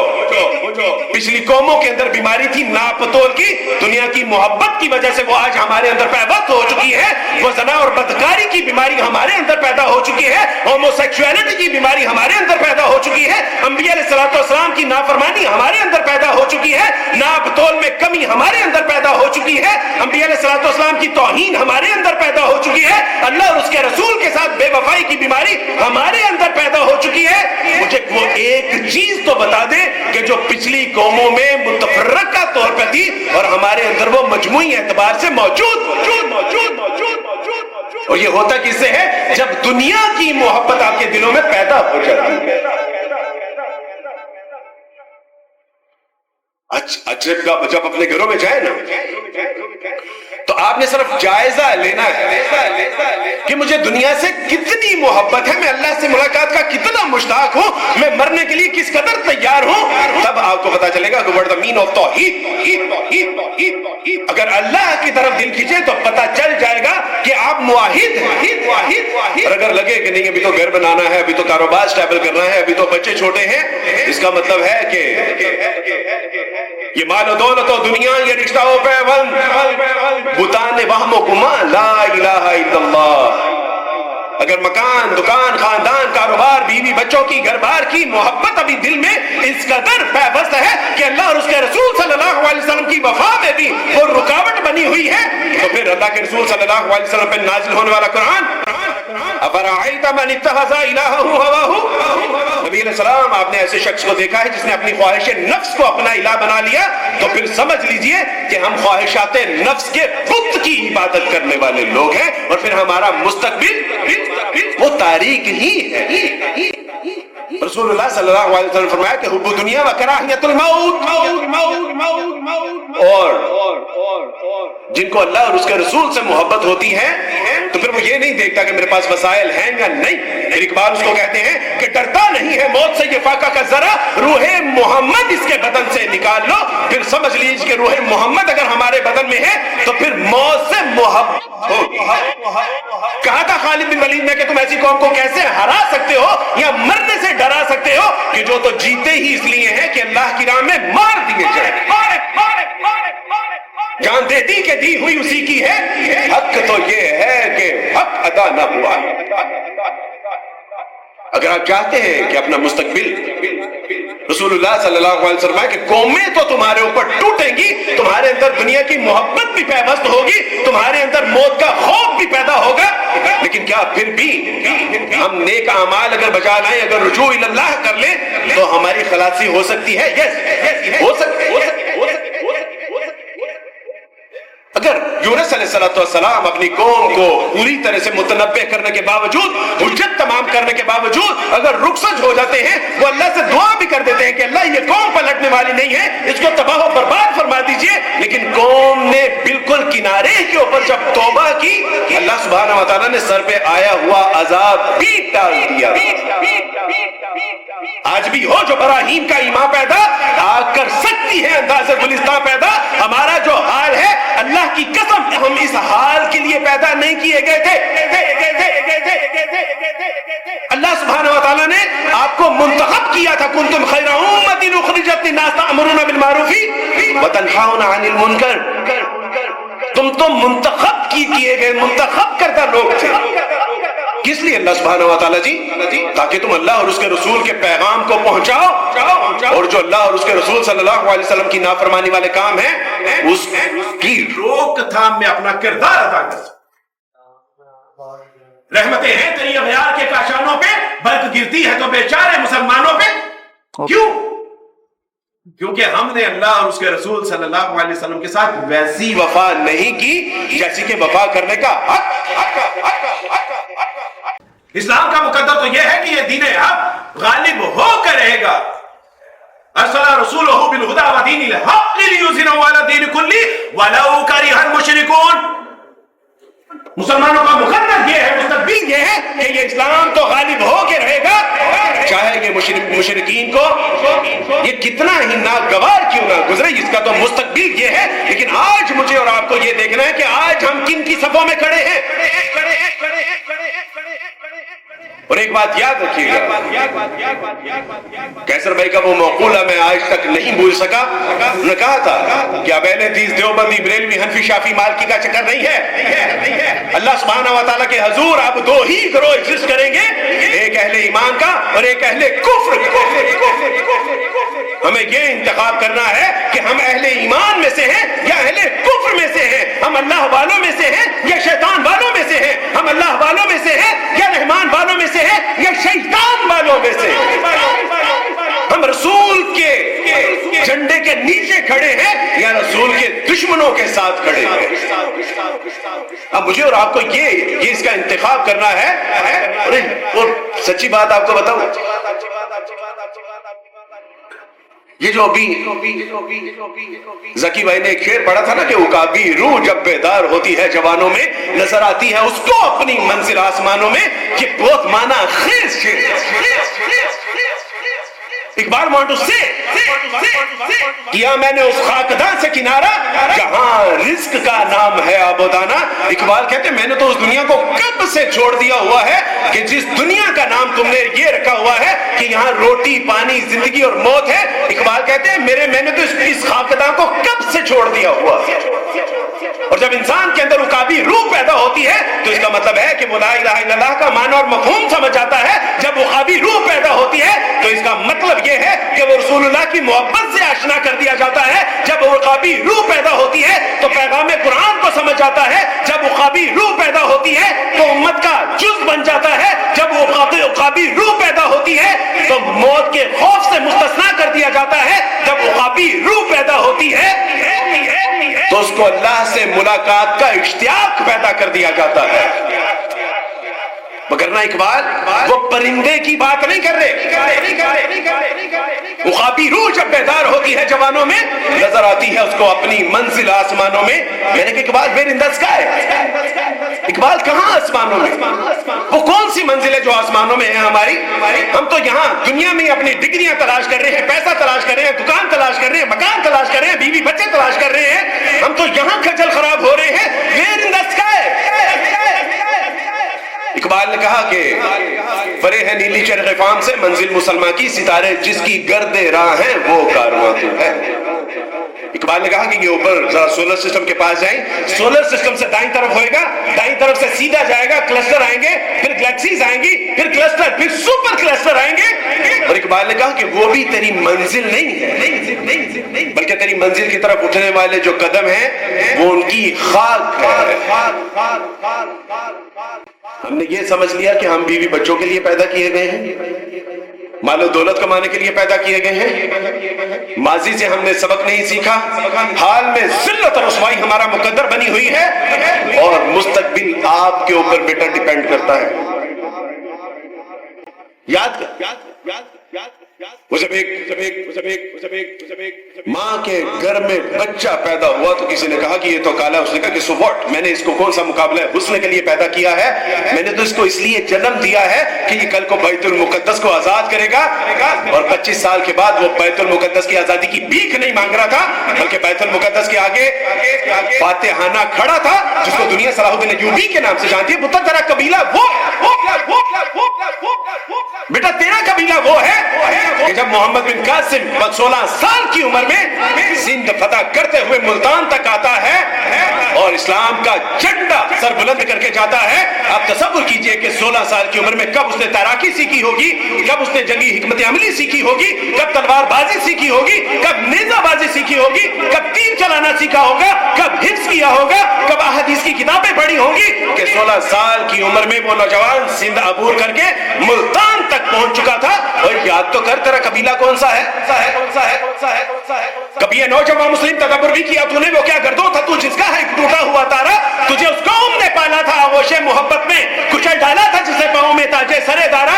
پچھلی قوموں کے اندر بیماری تھی ناپتول کی, دنیا کی محبت کی وجہ سے وہ آج ہمارے اندر پیوست ہو چکی ہے. وہ زنا اور بدکاری کی بیماری ہمارے اندر پیدا ہو چکی ہے, ہومو سیکسولیٹی کی بیماری ہمارے اندر پیدا ہو چکی ہے, انبیاء علیہ الصلوۃ والسلام کی نافرمانی ہمارے اندر پیدا ہو چکی ہے, ناپ تول میں کمی ہمارے اندر پیدا ہو چکی ہے, انبیاء علیہ الصلوۃ والسلام کی توہین ہمارے اندر پیدا ہو چکی ہے, اللہ اور اس کے رسول کے ساتھ بے وفائی کی بیماری ہمارے اندر پیدا ہو چکی ہے. مجھے وہ ایک چیز تو بتا دے کہ جو پچھلی قوموں میں متفرقہ طور پہ تھی اور ہمارے اندر وہ مجموعی اعتبار سے موجود. اور یہ ہوتا کس سے ہے؟ جب دنیا کی محبت آپ کے دلوں میں پیدا ہو جاتی ہے. جب اپنے گھروں میں جائے نا تو آپ نے صرف جائزہ لینا ہے کہ مجھے دنیا سے کتنی محبت ہے, میں اللہ سے ملاقات کا کتنا مشتاق ہوں, میں مرنے کے لیے کس قدر تیار ہوں. تب آپ کو پتا چلے گا کہ what the mean of توحید. اگر اللہ کی طرف دل کھینچے تو پتا چل جائے گا کہ آپ موحد ہیں. اور اگر لگے کہ نہیں ابھی تو گھر بنانا ہے, ابھی تو کاروبار اسٹیبل کرنا ہے, ابھی تو بچے چھوٹے ہیں, اس کا مطلب ہے کہ یہ مال و دولت و دنیا, یہ رشتہ و پیوند بتانے وہم و گما لا الہ الا اللہ. اگر مکان, دکان, خاندان, کاروبار, بیوی, بچوں کی, گھر بار کی محبت ابھی دل میں اس قدر پیوست ہے کہ اللہ اور اس کے رسول صلی اللہ علیہ وسلم کی وفا میں بھی وہ رکاوٹ بنی ہوئی ہے, تو پھر اللہ کے رسول صلی اللہ علیہ وسلم پہ نازل ہونے والا قرآن افرأیت من اتخذ الہہ ہواہ, نبی علیہ السلام آپ نے ایسے شخص کو دیکھا ہے جس نے اپنی خواہش نفس کو اپنا الہ بنا لیا. تو پھر سمجھ لیجئے کہ ہم خواہشات نفس کے بت کی عبادت کرنے والے لوگ ہیں, اور پھر ہمارا مستقبل وہ تاریک ہی ہے. رسول اللہ صلی اللہ علیہ وسلم فرمایا کہ حب دنیا و کراہیت الموت, اور جن کو اللہ اور اس کے رسول سے محبت ہوتی ہے تو پھر وہ یہ نہیں دیکھتا کہ میرے پاس وسائل ہیں یا نہیں. پھر اقبال اس کو کہتے ہیں کہ ڈرتا نہیں ہے موت سے یہ فاقہ کا ذرا, روح محمد اس کے بدن سے نکال لو. پھر سمجھ لیجیے کہ روح محمد اگر ہمارے بدن میں ہے تو پھر موت سے محبت ہوگی. کہا تھا خالد بن ولید نے کہ تم ایسی قوم کو کیسے ہرا سکتے ہو یا مرنے سے ڈرا سکتے ہو کہ جو تو جیتے ہی اس لیے ہیں کہ اللہ کی راہ میں مار دیے جائیں. جان دے دی کہ دی ہوئی اسی کی ہے, حق تو یہ ہے کہ حق ادا نہ ہوا. اگر آپ چاہتے ہیں کہ اپنا مستقبل, رسول اللہ صلی اللہ علیہ وسلم کہ قومیں تو تمہارے اوپر ٹوٹیں گی, تمہارے اندر دنیا کی محبت بھی پیوست ہوگی, تمہارے اندر موت کا خوف بھی پیدا ہوگا, لیکن کیا پھر بھی ہم نیک اعمال اگر بجا لائیں, اگر رجوع اللہ کر لیں تو ہماری خلاصی ہو سکتی ہے. یس ہو سکتی ہے. اگر یونس علیہ السلام اپنی قوم کو پوری طرح سے متنبع کرنے کے باوجود، حجت تمام کرنے کے باوجود اگر رخصت ہو جاتے ہیں، وہ اللہ سے دعا بھی کر دیتے ہیں کہ اللہ یہ قوم پلٹنے والی نہیں ہے، اس کو تباہ و برباد فرما دیجئے، لیکن قوم نے بالکل کنارے کے اوپر جب توبہ کی، اللہ سبحانہ و تعالیٰ نے سر پہ آیا ہوا عذاب بھی ٹال دیا۔ آج بھی ہو جو براہیم کا ایمان پیدا، آگ کر سکتی ہے انداز گلستان پیدا۔ ہمارا جو حال ہے، اللہ کی قسم ہم اس حال کے لیے پیدا نہیں کیے گئے تھے۔ اللہ سبحانہ و تعالیٰ نے آپ کو منتخب کیا تھا، کنتم خیر امۃ اخرجت للناس تأمرون بالمعروف وتنہون عن المنکر۔ تم تو منتخب کیے گئے، منتخب کردہ لوگ تھے۔ کس لیے اللہ سبحانہ و تعالیٰ جی؟ تاکہ تم اللہ اور اس کے رسول کے پیغام کو پہنچاؤ، اور جو اللہ اور اس کے رسول صلی اللہ علیہ وسلم کی نافرمانی والے کام ہیں اس کی روک تھام میں اپنا کردار ادا کر۔ رحمتیں ہیں تیری اغیار کے کاشانوں پہ، برق گرتی ہے تو بیچارے مسلمانوں پہ۔ کیوں؟ کیونکہ ہم نے اللہ اور اس کے رسول صلی اللہ علیہ وسلم کے ساتھ ویسی وفا نہیں کی جیسی کہ وفا کرنے کا حق۔ اسلام کا مقدر تو یہ ہے کہ یہ دین حق غالب ہو کر رہے گا۔ ارسل رسولہ بالہدی ودین الحق لیظہرہ علی الدین کلہ ولو کرہ المشرکون۔ مسلمانوں کا مقدر یہ ہے، مستقبل یہ ہے کہ یہ اسلام تو غالب ہو کے رہے گا، چاہے یہ مشرکین کو یہ کتنا ہی ناگوار کیوں نہ گزرے، اس کا تو مستقبل یہ ہے۔ لیکن آج مجھے اور آپ کو یہ دیکھنا ہے کہ آج ہم کن کی صفوں میں کھڑے ہیں۔ اور ایک بات یاد رکھیے گا، کیسر بھائی کا وہ مقولہ میں آج تک نہیں بھول سکا۔ انہوں نے کہا تھا کہ اب اہل حدیث دیوبندی بریلوی حنفی شافعی مالکی کا چکر نہیں ہے۔ اللہ سبحانہ و تعالیٰ کے حضور اب دو ہی گروہ ایگزسٹ کریں گے، ایک اہل ایمان کا اور ایک اہل کفر کا۔ ہمیں یہ انتخاب کرنا ہے کہ ہم اہل ایمان میں سے ہیں یا اہل کفر میں سے ہیں، ہم اللہ والوں میں سے ہیں یا شیطان والوں میں سے ہیں، ہم اللہ والوں میں سے ہیں یا رحمان والوں میں سے ہیں یا شیطان والوں میں سے۔ ہم رسول کے جھنڈے کے نیچے کھڑے ہیں یا رسول کے دشمنوں کے ساتھ کھڑے ہیں۔ اب مجھے اور آپ کو یہ اس کا انتخاب کرنا ہے۔ اور سچی بات آپ کو بتاؤں، یہ جو ابھی ذکی بھائی نے ایک شعر پڑھا تھا نا کہ عقابی روح جب بیدار ہوتی ہے جوانوں میں، نظر آتی ہے اس کو اپنی منزل آسمانوں میں، یہ بہت معنی خیز شعر۔ اقبال وانٹ ٹو سے کیا میں نے اس خاکداں سے کنارہ جہاں رزق کا نام ہے آب و دانا۔ اقبال کہتے ہیں میں نے تو اس دنیا کو کب سے چھوڑ دیا ہوا ہے کہ جس دنیا کا نام تم نے یہ رکھا ہوا ہے کہ یہاں روٹی پانی زندگی اور موت ہے۔ اقبال کہتے ہیں میں نے تو اس خاکداں کو کب سے چھوڑ دیا ہوا۔ اور جب انسان کے اندر عقابی روح پیدا ہوتی ہے تو اس کا مطلب ہے کہ وہ لا الہ الا اللہ کا معنی اور مفہوم سمجھ جاتا ہے۔ جب عقابی روح پیدا ہوتی ہے تو اس کا مطلب یہ ہے کہ وہ رسول اللہ کی محبت سے آشنا کر دیا جاتا ہے۔ جب عقابی روح پیدا ہوتی ہے تو پیغام قرآن کو سمجھ جاتا ہے۔ جب عقابی روح پیدا ہوتی ہے تو امت کا جز بن جاتا ہے۔ جب عقابی روح پیدا ہوتی ہے تو موت کے خوف سے مستثنا کر دیا جاتا ہے۔ جب عقابی روح پیدا ہوتی ہے تو اس کو اللہ سے ملاقات کا اشتیاق پیدا کر دیا جاتا ہے۔ مگر نہ اقبال وہ پرندے کی بات نہیں کر رہے۔ عقابی روح جب بیدار ہوتی ہے جوانوں میں، نظر آتی ہے اس کو اپنی منزل آسمانوں میں۔ یعنی کہ Iqbal where in the sky, Iqbal کہاں آسمانوں میں؟ وہ کون سی منزل ہے جو آسمانوں میں ہے ہماری؟ ہم تو یہاں دنیا میں اپنی ڈگریاں تلاش کر رہے ہیں، پیسہ تلاش کر رہے ہیں، دکان تلاش کر رہے ہیں، مکان تلاش کر رہے ہیں، بیوی بچے تلاش کر رہے ہیں۔ ہم تو یہاں کھجل خراب ہو رہے ہیں۔ Where in the sky. Iqbal نے کہا کہ فرے ہے نیلی چرغ فام سے منزل مسلمان کی، ستارے جس کی گرد راہ ہے وہ کارواں تو ہے۔ اقبال نے کہا کہ یہ اوپر ذرا سولر سسٹم کے پاس جائیں، سولر سسٹم سے دائیں طرف ہوئے گا، دائیں طرف سے سیدھا جائے گا، کلسٹر آئیں گے، پھر گلیکسیز آئیں گی، پھر کلسٹر، پھر سپر کلسٹر آئیں گے۔ اور اقبال نے کہا کہ وہ بھی تیری منزل نہیں ہے، بلکہ تیری منزل کی طرف اٹھنے والے جو قدم ہیں وہ ان کی خاک ہے۔ ہم نے یہ سمجھ لیا کہ ہم بیوی بچوں کے لیے پیدا کیے گئے ہیں، مال و دولت کمانے کے لیے پیدا کیے گئے ہیں. ماضی سے ہم نے سبق نہیں سیکھا، حال میں ذلت اور رسوائی ہمارا مقدر بنی ہوئی ہے، اور مستقبل آپ کے اوپر بیٹا ڈیپینڈ کرتا ہے. یاد وہ جب ایک ماں کے گھر میں بچہ پیدا ہوا تو کسی نے کہا کہ یہ تو کالا. اس نے کہا کہ سو واٹ، میں نے اس کو کون سا مقابلہ حسن کے لیے پیدا کیا ہے؟ میں نے تو اس کو اس لیے جنم دیا ہے کہ یہ کل کو بیت المقدس کو آزاد کرے گا. اور 25 سال کے بعد وہ بیت المقدس کی آزادی کی بھیک نہیں مانگ رہا تھا، بلکہ بیت المقدس کے آگے فاتحانہ کھڑا تھا، جس کو دنیا صلاح الدین ایوبی کے نام سے جانتی ہے. پتر تیرا قبیلہ وہ بیٹا تیرا قبیلہ وہ ہے کہ جب محمد بن قاسم 16 سال کی عمر میں سندھ فتح کرتے ہوئے ملتان تک آتا ہے اور اسلام کا جھنڈا سر بلند کر کے جاتا ہے. آپ تصور کیجئے کہ 16 سال کی عمر میں کب اس نے تیراکی سیکھی ہوگی، کب اس نے جنگی حکمت عملی سیکھی ہوگی، کب تلوار بازی سیکھی ہوگی، کب نیزہ بازی سیکھی ہوگی، کب تیر چلانا سیکھا ہوگا، کب حفظ کیا ہوگا، کب احادیث کی کتابیں پڑھی ہوں گی کہ 16 سال کی عمر میں وہ نوجوان سندھ عبور کر کے ملتان تک پہنچ چکا تھا. اور یاد تو کر تیرا قبیلہ کون سا ہے؟ کبھی یہ نوجوان مسلم تدبر بھی کیا تو نے وہ کیا گردوں تھا تو جس کا ہے ٹوٹا ہوا تارا؟ تجھے اس قوم نے پالا تھا آغوش محبت میں، کچل ڈالا تھا جسے پاؤں میں تاجے سرے دارا.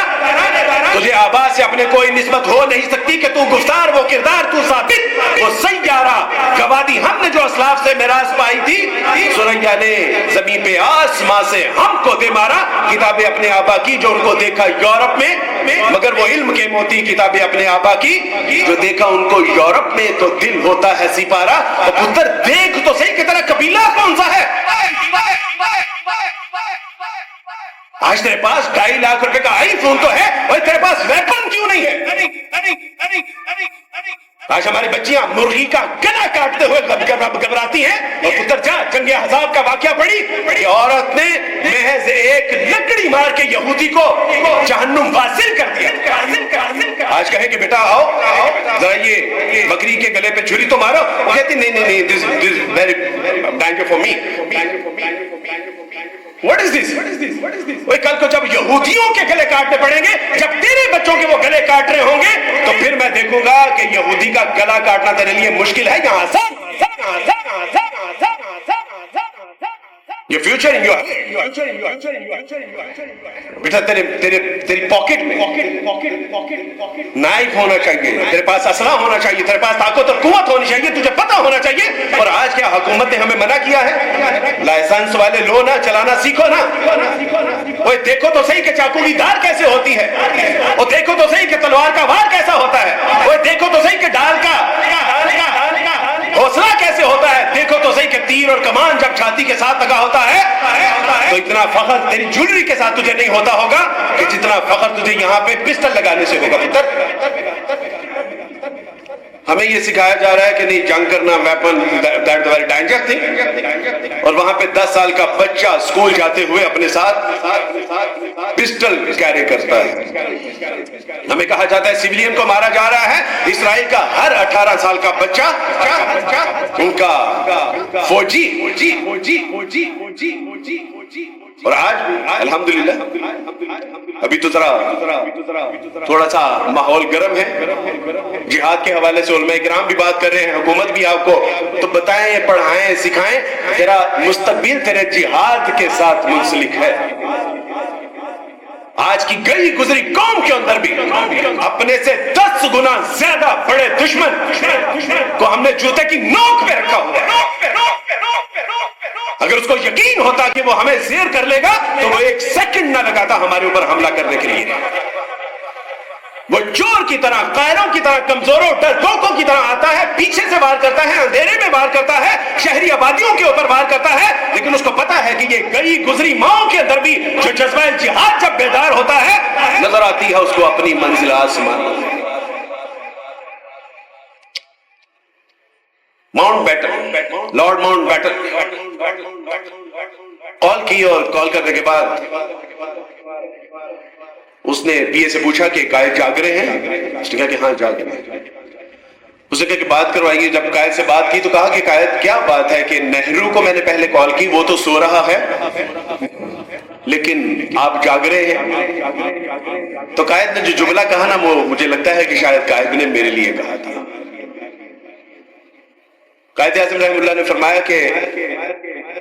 تجھے آبا سے اپنے کوئی نسبت ہو نہیں سکتی کہ تو گفتار وہ کردار تو ثابت وہ سیارہ. گوادی ہم نے جو اسلاف سے میراث پائی تھی، سریا نے زمین پہ آسماں سے ہم کو دے مارا. کتابیں اپنے آبا کی جو ان کو دیکھا یورپ میں، مگر وہ علم کے موتی. کتابیں اپنے آبا کی جو دیکھا ان کو یورپ میں تو دل ہوتا ہے سپارہ. اور پتر دیکھ تو صحیح کہ تیرا قبیلہ کون سا ہے. آج تیرے پاس 2.5 لاکھ روپے کا آئی فون تو ہے، اور تیرے پاس ویپن کیوں نہیں ہے؟ آج ہماری بچیاں مرغی کا گلا کاٹتے ہوئے گھبراتی ہیں. اور پتر جا جنگ احزاب کا واقعہ پڑھی، عورت نے محض ایک لکڑی مار کے یہودی کو جہنم واصل کر دیا. آج کہے کہ بیٹا آؤ ذرا یہ بکری کے گلے پہ چھری تو مارو، وہ کہتی نہیں this is very danger for me. What is this? وہ کل کو جب یہودیوں کے گلے کاٹنے پڑیں گے، جب تیرے بچوں کے وہ گلے کاٹ رہے ہوں گے، تو پھر میں دیکھوں گا کہ یہودی کا گلا کاٹنا تیرے لیے مشکل ہے یا آسان. یہ فیوچر بیٹا تیری پاکٹ میں نائف ہونا چاہیے، تیرے پاس اسلحہ ہونا چاہیے، تیرے پاس طاقت اور قوت ہونی چاہیے، تجھے پتہ ہونا چاہیے. اور آج کیا حکومت نے ہمیں منع کیا ہے؟ لائسنس والے لو نا، چلانا سیکھو نا. وہ دیکھو تو صحیح کہ چاقو کی دھار کیسے ہوتی ہے، وہ دیکھو تو صحیح کہ تلوار کا وار کیسا ہوتا ہے، وہ دیکھو تو صحیح کہ ڈال کا حوصلہ کیسے ہوتا ہے، دیکھو تو صحیح کہ تیر اور کمان جب چھاتی کے ساتھ لگا ہوتا ہے تو اتنا فخر تیری جولری کے ساتھ تجھے نہیں ہوتا ہوگا کہ جتنا فخر تجھے یہاں پہ پسٹل لگانے سے ہوگا. پتر ہمیں یہ سکھایا جا رہا ہے کہ نہیں جنگ کرنا weapon that very danger thing, اور وہاں پہ 10 سال کا بچہ اسکول جاتے ہوئے اپنے ساتھ پسٹل کیری کرتا ہے. ہمیں کہا جاتا ہے سیویلین کو مارا جا رہا ہے. اسرائیل کا ہر 18 سال کا بچہ ان کا فوجی. اور آج الحمدللہ ابھی تو تھوڑا سا ماحول گرم ہے، جہاد کے حوالے سے علماء کرام بھی بات کر رہے ہیں، حکومت بھی آپ کو تو بتائیں، پڑھائیں، سکھائیں. تیرا مستقبل تیرے جہاد کے ساتھ منسلک ہے. آج کی گئی گزری قوم کے اندر بھی اپنے سے 10 گنا زیادہ بڑے دشمن کو ہم نے جوتے کی نوک پہ رکھا ہوا ہے. اگر اس کو یقین ہوتا کہ وہ ہمیں زیر کر لے گا تو وہ 1 سیکنڈ نہ لگاتا ہمارے اوپر حملہ کرنے کے لیے. وہ چور کی طرح، قائروں کی طرح، کمزوروں ڈرپوکوں کی طرح آتا ہے، پیچھے سے وار کرتا ہے، اندھیرے میں وار کرتا ہے، شہری آبادیوں کے اوپر وار کرتا ہے. لیکن اس کو پتا ہے کہ یہ گئی گزری ماؤں کے اندر بھی جو جذبہ جہاد جب بیدار ہوتا ہے، نظر آتی ہے اس کو اپنی منزل آسمان. Mountbatten, lord Mountbatten کال کی، اور کال کرنے کے بعد اس نے پی اے سے پوچھا کہ قائد جاگ رہے ہیں؟ اس نے کہا کہ ہاں جاگ رہے ہیں. اس نے کہا کہ بات کروائیے. جب قائد سے بات کی تو کہا کہ قائد کیا بات ہے کہ نہرو کو میں نے پہلے کال کی، وہ تو سو رہا ہے. لیکن آپ جاگ رہے ہیں. تو قائد نے جو جملہ کہا نا وہ مجھے لگتا ہے کہ شاید قائد نے میرے لیے کہا تھا. قائد اعظم رحمہ اللہ نے فرمایا کہ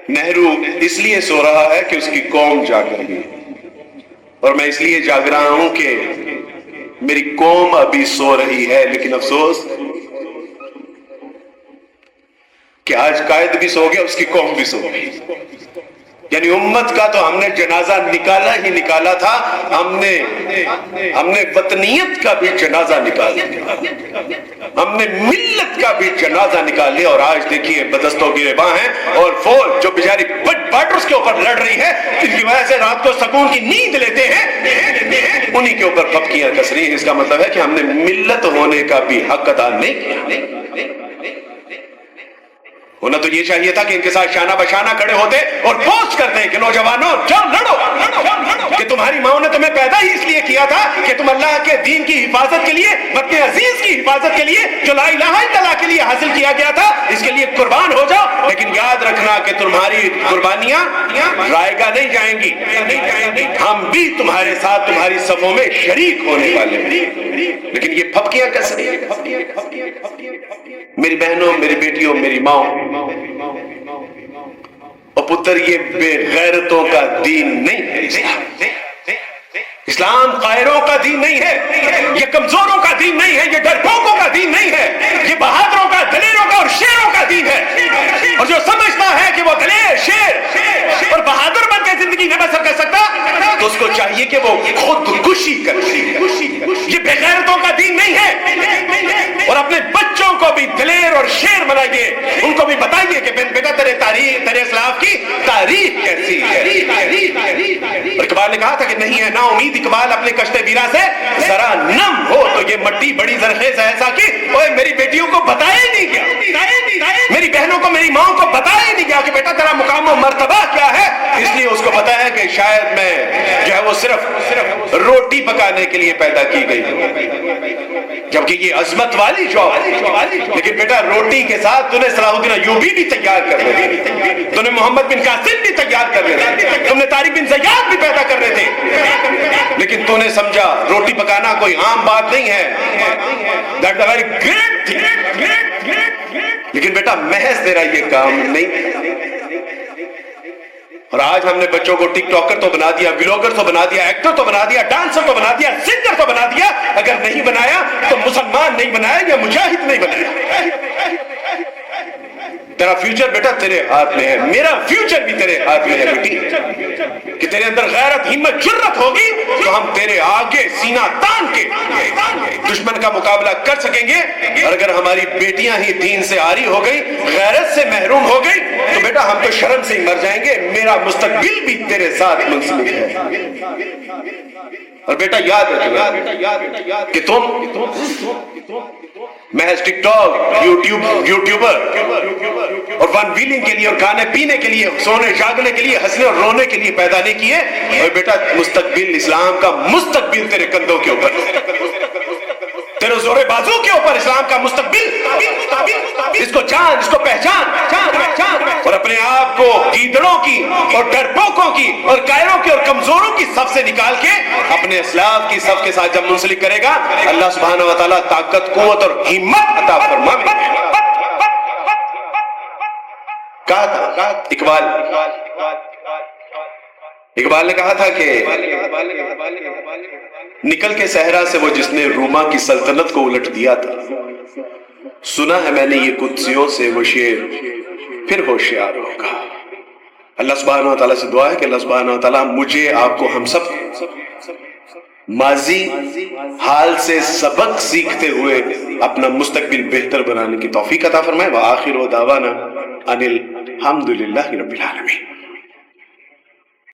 نہرو اس لیے سو رہا ہے کہ اس کی قوم جاگ رہی ہے، اور میں اس لیے جاگ رہا ہوں کہ میری قوم ابھی سو رہی ہے. لیکن افسوس کہ آج قائد بھی سو گیا، اس کی قوم بھی سو گئی. یعنی امت کا تو ہم نے جنازہ نکالا ہی نکالا تھا، ہم نے وطنیت کا بھی جنازہ نکالا، ہم نے ملت کا بھی جنازہ نکال لیا. اور آج دیکھیے بدستوں گریباں ہیں، اور فوج جو بیچاری بارڈرز کے اوپر لڑ رہی ہے، اس کی وجہ سے رات کو سکون کی نیند لیتے ہیں، انہی کے اوپر پھپکیاں کس رہی ہیں. اس کا مطلب ہے کہ ہم نے ملت ہونے کا بھی حق ادا نہیں کیا. ہونا تو یہ چاہیے تھا کہ ان کے ساتھ شانہ بشانہ کھڑے ہوتے اور پوسٹ کرتے کہ نوجوانوں جاؤ لڑو، کہ تمہاری ماں نے تمہیں پیدا ہی اس لیے کیا تھا کہ تم اللہ کے دین کی حفاظت کے لیے، وطن عزیز کی حفاظت کے لیے، جو لا الہ الا اللہ کے لیے حاصل کیا گیا تھا، اس کے لیے قربان ہو جاؤ. لیکن یاد رکھنا کہ تمہاری قربانیاں رائے گاہ نہیں جائیں گی، ہم بھی تمہارے ساتھ تمہاری صفوں میں شریک ہونے والے ہیں. لیکن یہ پھپکیاں کس رہی ہیں؟ میری بہنوں، میری بیٹیوں، میری ماں اور پتر، یہ بے غیرتوں کا دین نہیں ہے. اسلام قائروں کا دین نہیں ہے، یہ کمزوروں کا دین نہیں ہے، یہ ڈرپوکوں کا دین نہیں ہے، یہ بہادروں کا، دلیروں کا اور شیروں کا دین ہے. اور جو سمجھتا ہے کہ وہ دلیر، شیر اور بہادر بن کے زندگی نہ بسر کر سکتا، تو اس کو چاہیے کہ وہ خودکشی کرے. یہ بے غیرتوں کا دین نہیں ہے. اور اپنے بچوں کو بھی دلیر اور شیر بنائیے، ان کو بھی بتائیے کہ بیٹا تیرے اسلاف کی تاریخ کیسی ہے. اور اقبال نے کہا تھا کہ نہیں ہے نا امید اقبال اپنے کشتے ویرا سے ذرا نم ہو تو یہ مٹی بڑی زرخیز ہے ایسا کہ اوے میری بیٹیوں کو بتایا ہی نہیں گیا، میری بہنوں کو، میری ماں کو بتایا ہی نہیں گیا کہ بیٹا تیرا مقام و مرتبہ کیا ہے. اس لیے اس کو پتا ہے کہ شاید میں جو ہے وہ صرف روٹی پکانے کے لیے پیدا کی گئی، جبکہ یہ عظمت والی جاب ہے. لیکن بیٹا روٹی کے ساتھ تم نے صلاح الدین ایوبی بھی تیار کر رہے تھے، تم نے محمد بن قاسم بھی تیار کر رہے تھے، تم نے طارق بن زیاد بھی پیدا کر رہے تھے. لیکن تو نے سمجھا روٹی پکانا کوئی عام بات نہیں ہے، that's a very great thing. لیکن بیٹا محض تیرا یہ کام نہیں. اور آج ہم نے بچوں کو ٹک ٹاکر تو بنا دیا، ولاگر تو بنا دیا، ایکٹر تو بنا دیا، ڈانسر تو بنا دیا، سنگر تو بنا دیا. اگر نہیں بنایا تو مسلمان نہیں بنایا یا مجاہد نہیں بنایا. تیرا فیوچر بیٹا تیرے ہاتھ میں ہے، میرا فیوچر بھی تیرے ہاتھ میں ہے بیٹی. کہ تیرے اندر غیرت، ہمت، جرت ہوگی تو ہم تیرے آگے سینہ تان کے دشمن کا مقابلہ کر سکیں گے. اور اگر ہماری بیٹیاں ہی دین سے عاری ہو گئی، غیرت سے محروم ہو گئی، تو بیٹا ہم تو شرم سے ہی مر جائیں گے. میرا مستقبل بھی تیرے ساتھ منسلک ہے. اور بیٹا یاد رکھنا کہ تم محض ٹک ٹاک، یوٹیوبر اور ون ویلنگ کے لیے اور کھانے پینے کے لیے، سونے جاگنے کے لیے، ہنسنے اور رونے کے لیے پیدا نہیں کیے. اور بیٹا مستقبل، اسلام کا مستقبل تیرے کندھوں کے اوپر، تیرے زور بازو کے اوپر اسلام کا مستقبل. اس کو جان، اس کو پہچان، اور اپنے آپ کو گیدڑوں کی اور ڈرپوکوں کی اور قائروں کی اور کمزوروں کی صف سے نکال کے اپنے اسلاف کی صف کے ساتھ جب منسلک کرے گا، اللہ سبحانہ و تعالیٰ طاقت، قوت اور ہمت عطا فرمائے گا. کہا تھا اقبال نے کہا تھا کہ نکل کے صحرا سے وہ جس نے روما کی سلطنت کو الٹ دیا تھا، سنا ہے میں نے یہ قدسیوں سے وہ شیر پھر ہوشیار ہوگا. اللہ سبحانہ و تعالیٰ سے دعا ہے کہ اللہ سبحانہ و تعالیٰ مجھے، آپ کو، ہم سب ماضی حال سے سبق سیکھتے ہوئے اپنا مستقبل بہتر بنانے کی توفیق عطا فرمائے. وآخر دعوانا ان الحمد للہ رب العالمین.